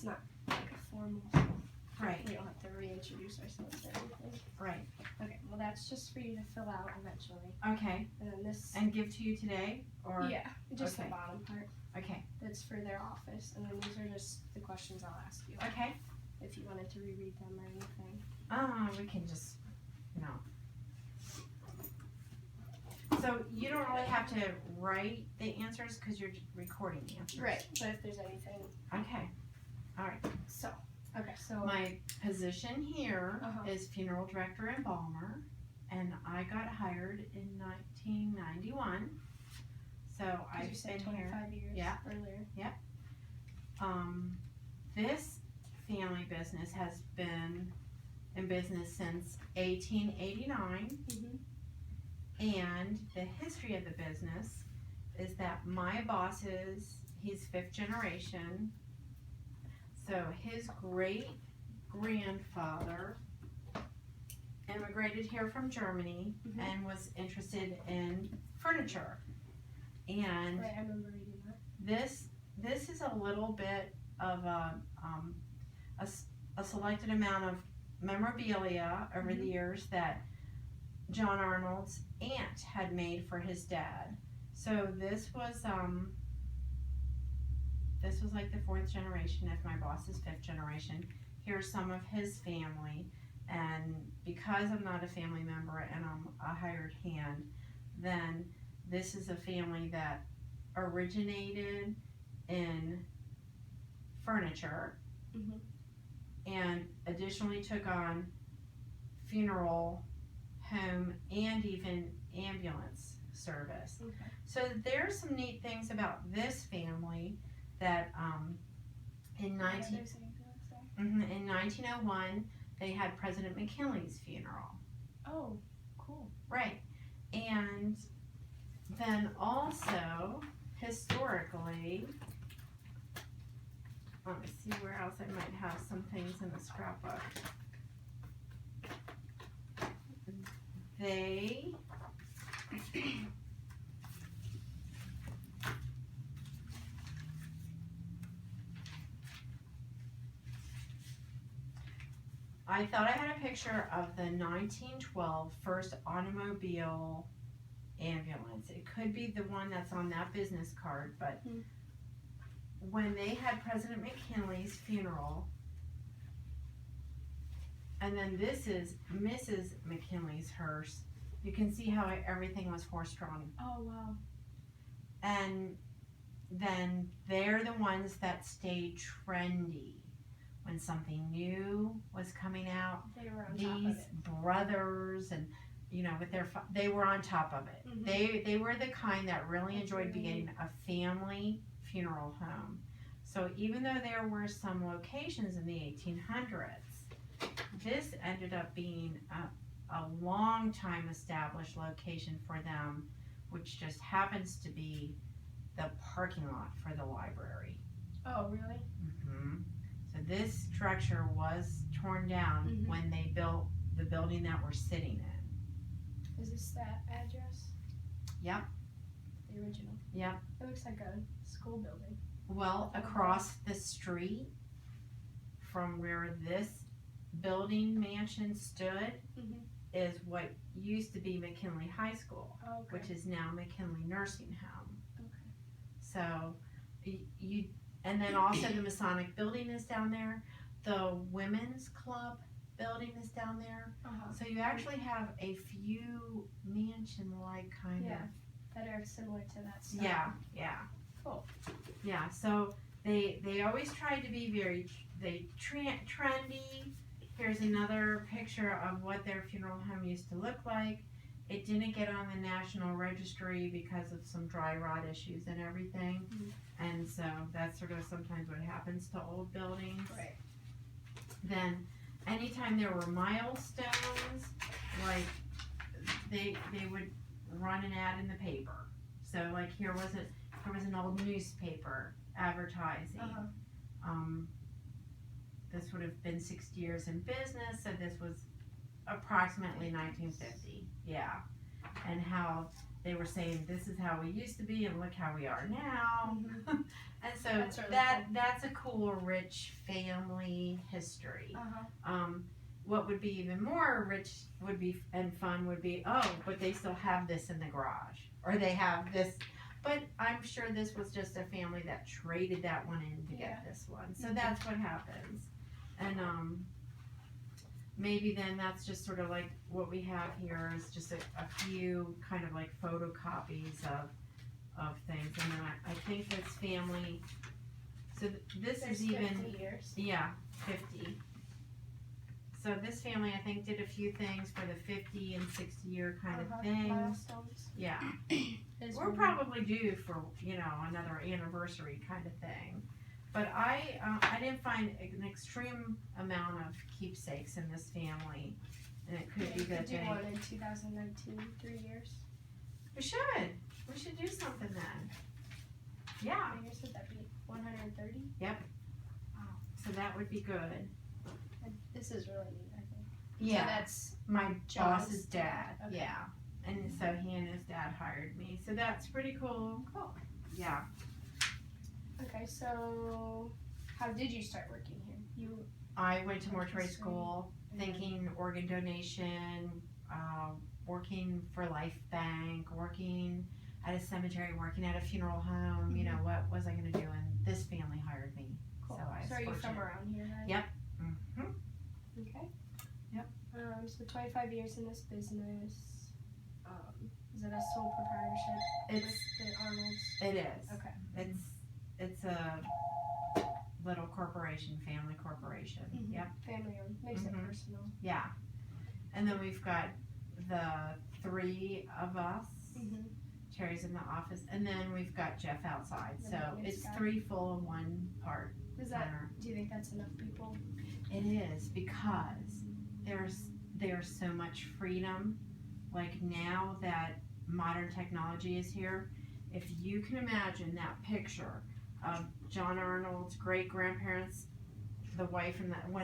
it's not like a formal. Right. We don't have to reintroduce ourselves or anything. Right. Okay, well that's just for you to fill out eventually. Okay. And then this. And give to you today, or? Yeah, just okay. the bottom part. Okay. That's for their office, and then these are just the questions I'll ask you. Okay. If you wanted to reread them or anything. We can just, no. So you don't really have to write the answers because you're recording the answers. Right, but if there's anything. Okay. All right. So, okay, so. My position here Uh-huh. is funeral director and embalmer, and I got hired in 1991. So I've You said been 25 here. years Yeah. earlier. Yep. This family business has been in business since 1889. Mm-hmm. And the history of the business is that my boss he's 5th generation. So his great grandfather immigrated here from Germany and was interested in furniture. And Right, I remember reading that. this is a little bit of a selected amount of memorabilia over the years that John Arnold's aunt had made for his dad. So this was like the 4th generation, if my boss is 5th generation. Here's some of his family, and because I'm not a family member and I'm a hired hand, then this is a family that originated in furniture and additionally took on funeral home and even ambulance service. Okay. So there's some neat things about this family that in 1901 they had President McKinley's funeral. Oh, cool. Right. And then also historically, let me see where else I might have some things in the scrapbook. They I thought I had a picture of the 1912 first automobile ambulance. It could be the one that's on that business card, but when they had President McKinley's funeral, and then this is Mrs. McKinley's hearse. You can see how everything was horse-drawn. Oh, wow. And then they're the ones that stayed trendy. When something new was coming out, They were on these top of it. brothers and, you know, with they were on top of it. They were the kind that really enjoyed being a family funeral home. So even though there were some locations in the 1800s, this ended up being a long time established location for them, which just happens to be the parking lot for the library. Oh, really? So this structure was torn down when they built the building that we're sitting in. Is this that address? Yep. The original? Yep. It looks like a school building. Well, across the street from where this building mansion stood is what used to be McKinley High School, which is now McKinley Nursing Home. Okay. So and then also the Masonic building is down there. The Women's Club building is down there. So you actually have a few mansion-like kind of. That are similar to that stuff. Yeah. Cool. Yeah, so they always tried to be very trendy. Here's another picture of what their funeral home used to look like. It didn't get on the National Registry because of some dry rot issues and everything. And so that's sort of sometimes what happens to old buildings. Right. Then anytime there were milestones, like they would run an ad in the paper. So like there was an old newspaper advertising. This would have been 60 years in business, so this was approximately 1950. Yeah. and how they were saying this is how we used to be and look how we are now. Mhm. And so That's really that's a cool, rich family history. Uh-huh. What would be even more rich would be and fun would be, oh, but they still have this in the garage, or they have this. But I'm sure this was just a family that traded that one in to get this one. So Mhm. that's what happens. And maybe then that's just sort of like what we have here is just a few kind of like photocopies of things. And then I think this family, so this There's is even, 50 years. yeah, 50. So this family, I think, did a few things for the 50 and 60 year kind of things. Milestones. Yeah. Is We're when- probably due for, another anniversary kind of thing. But I didn't find an extreme amount of keepsakes in this family. And it could be We that could do they, one in 2019, 3 years. we should do something then. Yeah, How many years would that be? 130? so that would be good. And this is really neat, I think. So Yeah, that's my John's boss's dad, okay. yeah. And so he and his dad hired me, so that's pretty cool. cool. Yeah. Okay, so how did you start working here? I went to mortuary Interesting. school, thinking organ donation, working for Life Bank, working at a cemetery, working at a funeral home. You know, what was I going to do? And this family hired me. Cool. So I was are you from fortunate. around here then? Yep. Hmm. Okay. Yep. So 25 years in this business. Is it a sole proprietorship It's with the Arnolds? it is. Okay. It's a little corporation, family corporation. Mhm. Yep. Family owned. Makes it Mhm. personal. Yeah. And then we've got the three of us. Mm-hmm. Terry's in the office, and then we've got Jeff outside. The So maintenance it's guy. 3 full and 1 part. Is that? center. Do you think that's enough people? It is because there's so much freedom. Like now that modern technology is here, if you can imagine that picture of John Arnold's great grandparents, the wife and the